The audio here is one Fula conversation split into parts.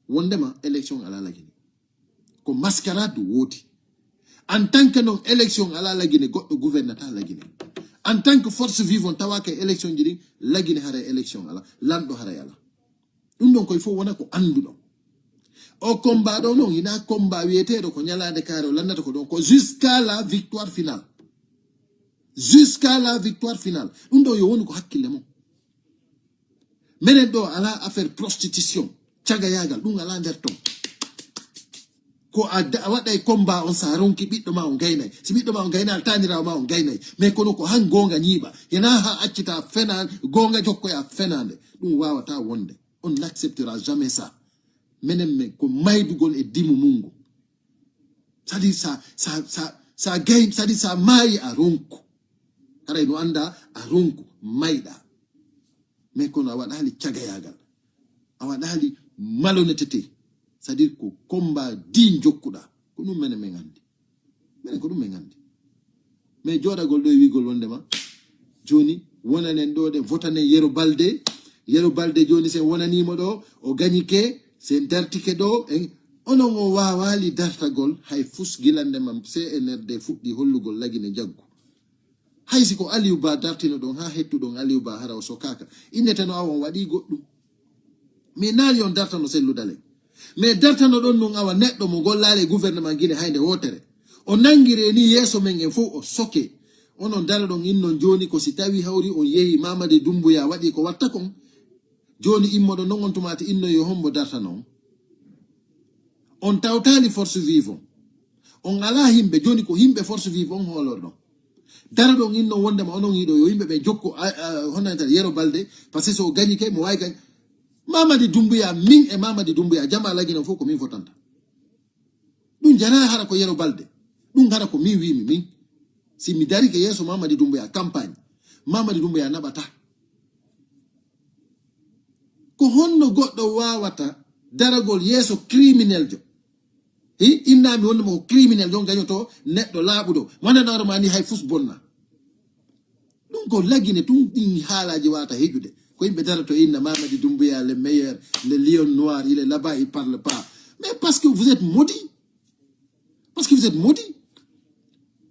wondema élection ala la Guinée ko mascarade woti en tant que non élection ala la Guinée goddo gouvernement la Guinée en tant que force vivante tawaka élection jiri la Guinée hara élection ala lando hara yala dum don koy fo wona ko andudo o combat do non ina combat wietedo ko nyalande karo landata ko don ko jusqu'à la victoire finale dum do yo woni ko hakkille mo menen do ala affaire prostitution caga yagal dum ala der ton ko wada combat on sa ronki biddo ma on gaynay si biddo ma on gaynal tanira ma on gaynay mais kono ko han gonga nyiba yana ha accita fenan gonga jokko ya fenande dum wawata wonde on n'acceptera jamais ça menen ko maydugol e dimu mungu sadi sa gain sadi sa mai a ronku kare no anda a ronku mayda mais kono wada hali caga yagal awada hali malhonnêteté c'est-à-dire ko combat din jokkuda ko dum menen men andi menen ko dum men andi mais jodagol do wigol wondema joni wonanen do de votane Yero Balde joni se wonanimo do o gagnike se dartike do en onon o wawali dartagol hay fus gilande mam CNRD fuddi hollugol lagine jaggu hay siko Aliou Ba dartino don ha hettu don Aliou Ba hara o sokaka innetano awon wadi goddum mais nali on dartano selludale mais dartano don non awa neddo mo gollale gouvernement Guinée haynde wotere o nangire ni yeso men en fo o soke onon dara don innon joni ko si tawi hawri on yehi Mamadi Doumbouya wadi ko watta kon joni immodo non on tumati inno yo hombo dartano on tawtali force vivant on ala himbe joni ko himbe force vivant holorno dara don inno wondema onon yido yo himbe be jokko honanta Yero Balde parce que so gagni ke mo way gagni Mamadi Doumbouya min e Mamadi Doumbouya jama la Guinée foko min votanta dun jana hara ko Yero Balde dun hara ko mi wimi min si mi dari ke yeso Mamadi Doumbouya campagne Mamadi Doumbouya nabata ko honno goddo wawata daragol yeso criminel jo innami wonno mo criminel don gagnoto neddo labudo wona normani hay fus bonna dum ko lagine tum din halaji wata hejude ko yimbe darato inna Mamadi Doumbouya le meilleur le lion noir il est là-bas il parle pas mais parce que vous êtes maudit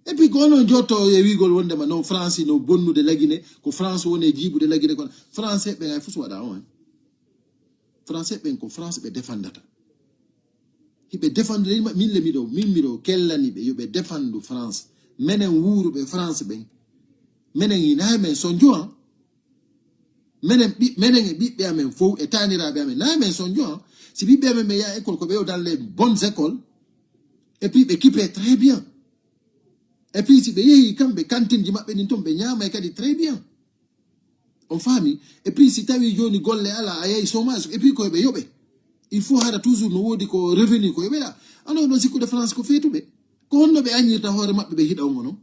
et puis ko non jotto e wigol wondema no France no bonnude lagine ko France woni jibude lagine ko français be ngay fus wada on français ben ko France be defandata hibe defande min le mido kellani be yobe defandu France menen wuru be France ben menen ina men sonjo menen bibbe amen fo e tanirabe amen na men sonjo si bibbe amen me ya école ko be dans les bonnes écoles et puis équipé très bien et puis si be yi kambe cantine di mabbe ni tombe nyama e kadi très bien on famille et puis si tawi joni golle ala ayay chômage et puis ko be yobe il faut hada toujours no wodi ko revenu ko yobe la ano no sikku de France ko fetube ko honno be anyirta hoore mabbe be hida ngono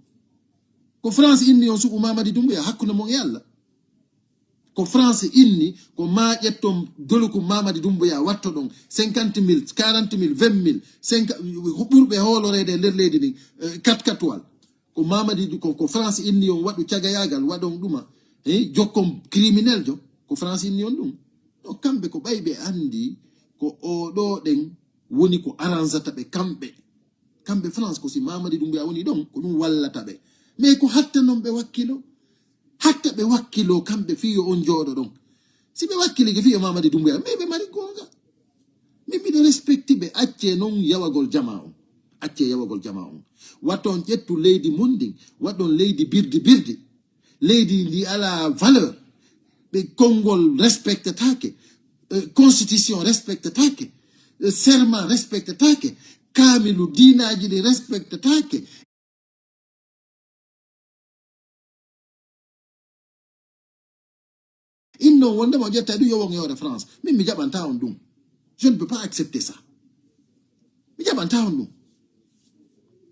ko France inni on suku Mamadi Doumbouya hakkuno mo yalla ko France inni ko ma jettom doluko Mamadi Doumbouya watto don 50.000 40.000 20.000 5 burbe holorede nder leydi ni 4 toile ko Mamadi ko France inni on wadu ciaga yagal wadon duma jokkom criminel jo ko France inni on dum do kambe ko baybe andi ko o do den woni ko arrangata be kambe France ko si Mamadi Doumbouya woni don ko dum wallata be mais ko hatta non be wakkilo kambe fiyo on jodo don si be wakkili ke fiyo Mamadi Doumbouya mais be mari gonga mi do respecti be acce non yawagol jama on waton ƴettu leydi munding wadon leydi birdi leydi ndi ala valeur be kongol respectatake constitution respectatake serment respectatake kamilu dinaji di respectatake inno wonde mo jetta du yowon yore France min mi jabanta on dum je ne peux pas accepter ça mi jabanta on dum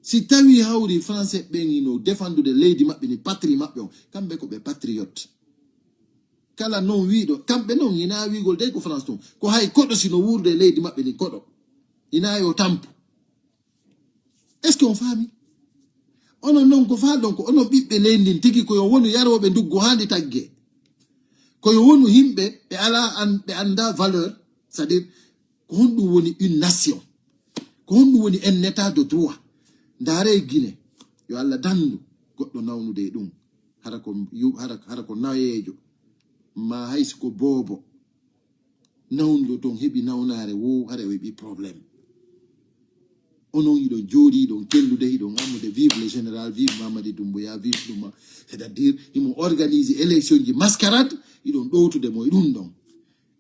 si tawi hawri français benino défendre de leydi mabbe ni patrie mabbe on kambe ko be patriote kala non wido kambe non ina wigol de ko France ton ko hay kodo sino wurde leydi mabbe ni kodo ina yo tampo est-ce qu'on famille ono non ko fa donc ono bibbe leydi tigi ko yo wonu yarobe nduggo handi tagge ko yo wonu himbe be ala be anda valeur c'est-à-dire ko honɗum woni une nation, ko honɗum woni un état de droit. Ndaare Guinée yo Allah dandu goɗɗo nawnude ɗum hara ko nayejo ma haysi ko bobo nawnudo ton heɓi nawnare wo hara o heɓi probléme. Onon hiɗon jooɗi ɗon kellude hiɗon ammude vive le général, vive Mamadi Doumbouya, vive ɗuma, c'est-à-dire imo organise élection ji mascarade hiɗon ɗowtude mo e ɗum ɗon.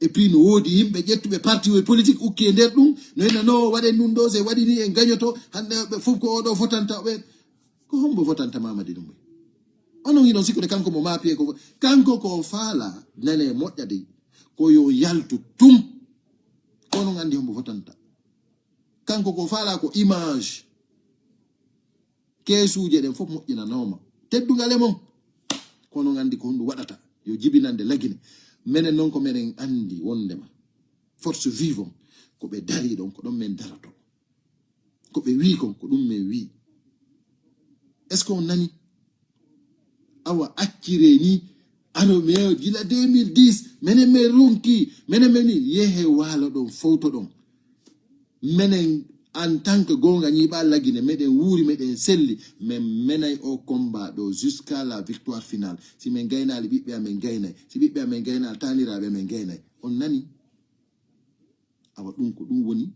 Et puis no woodi yimɓe ƴettuɓe parti politique ukki e nder ɗum no hena no waɗen ɗum ɗo se waɗi ni en gagnoto hande ɓe fof ko oɗo fotanta ɓe ko hombo fotanta Mamadi Doumbouya. Onon hiɗon sikkude kanko mo maapiye ko kanko ko faala nane moƴƴade ko yo yaltu tum kono andi hombo fotanta. Kanko ko faala ko image keesuje ɗen fof moƴƴinanoma teddungal e mon kono andi ko honɗum waɗata yo jibinande lagine. Menen noon ko menen andi wondema force vivant ko ɓe dari ɗon ko ɗon men darato, ko ɓe wi kon ko ɗum men wi. Est ce qu'on nani awa akkire ni ano me gila 2010 menen men ronki menen men ni yehe walo ɗon fowto ɗon menen en tant que gonga ñiɓa lagine meɗen wuuri meɗen selli men menay o combat ɗo jusqu'à la victoire finale. Si men gaynali ɓiɓɓe amen gaynay, si ɓiɓɓe amen gaynali taniraɓe men gaynay. On nani awa ɗum ko ɗum woni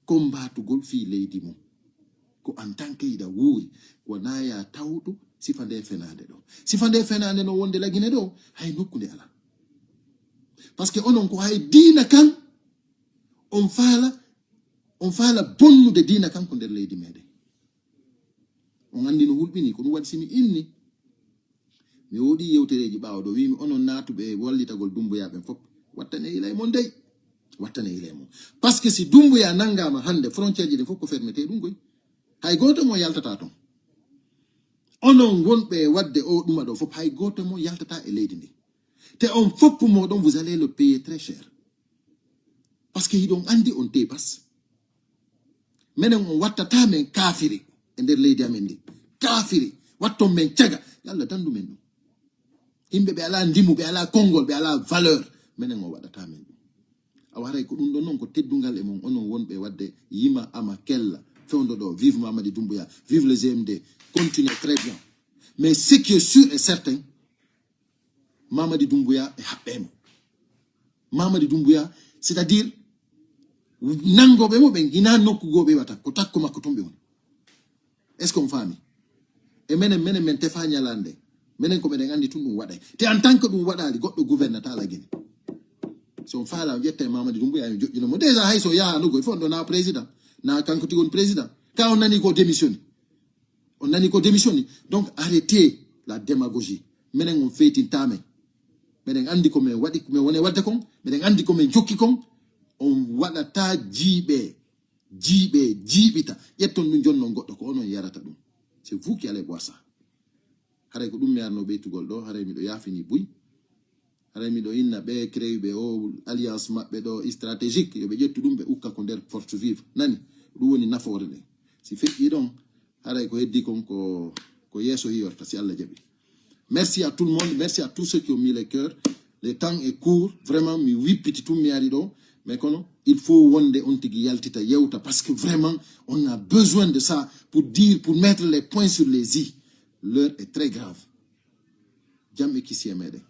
combatugol fi leydi mum ko en tant que yiɗa wuuri ko naya tawtu sifa nde fenade ɗo. Sifa nde fenade no wonde lagine ɗo hay nokkude ala, par ce que onon ko hay diina kan on faala bonnude diina kanko nder leydi meɗen. On andi no hulɓini ko ɗum waɗi simi inni mi woɗi yewtereji ɓawo ɗo wimi onon natuɓe wallitagol Doumbouya ɓen fof wattane ilay mon dey, wattane ilay mon. Par ce que si Doumbouya nangama hande frontiére ji ɗe fof ko fermete ɗum goy hay goto mo yaltata ton. Onon wonɓe wadde o ɗuma ɗo fof hay goto mo yaltata e leydi ndi, te on fopp moɗon vous allez le payer très cher, parce que hiɗon andi on dépasse. Menen on wattata men kafiri e nder leydi amen ndi, kafiri watton men caga yalla dandu men ɗum. Himɓe ɓe ala ndimu, ɓe ala konngol, ɓe ala valeur, menen on waɗata men ɗum. A waray ko ɗum ɗon noon ko teddungal e mon onon wonɓe wadde yima ama kella fewndo ɗo. Vive Mamadi Doumbouya, vive le GMD, continuez très bien. Mais ce qui est sûr et certain, Mamadi Doumbouya e haɓɓemo. Mamadi Doumbouya c'est-à-dire nangoɓe mo ɓen ina nokkugoɓe wata ko takko makko ton ɓe woni. Est ce qu'on faami? E menen men tefa ñalande menen ko meɗen andi tun ɗum waɗay, te en tant que ɗum waɗali goɗɗo gouvernata la Guinée. Si on faala ƴetta e Mamadi Doumbouya mi joƴƴinamo déjà hay so yahanugo il faut on ɗo na président na kanko tigon président ka on nani ko démissionne, on nani ko démissionne. Donc arrêtez la démagogie. Menen on feytintamen, meɗen andi ko men waɗi men wone wadde kon, meɗen andi ko men jokki kon. On waɗata jiiɓita ƴetton ɗum jonnon goɗɗo ko onon yarata ɗum. C'est vous qui allez boire ça. Haray ko ɗum mi arno ɓeytugol ɗo, haray miɗo yafini buy, haray miɗo inna ɓe créuɓe o alliance maɓɓe ɗo stratégique yoɓe ƴettu ɗum ɓe ukka ko nder force vive nani ɗum woni nafoore nde. Si feƴƴi ɗon haray ko heddi kon ko yeeso yiyorta si Allah jaɓi. Merci à tout le monde, merci à tous ceux qui ont mis le cœur. Le temps est court, vraiment mi wippiti tum mi ari ɗo. Mais il faut wonde on tigi yaltita yewta, parce que vraiment on a besoin de ça pour dire, pour mettre les points sur les i. L'heure est très grave. Jam e kisi e meɗen.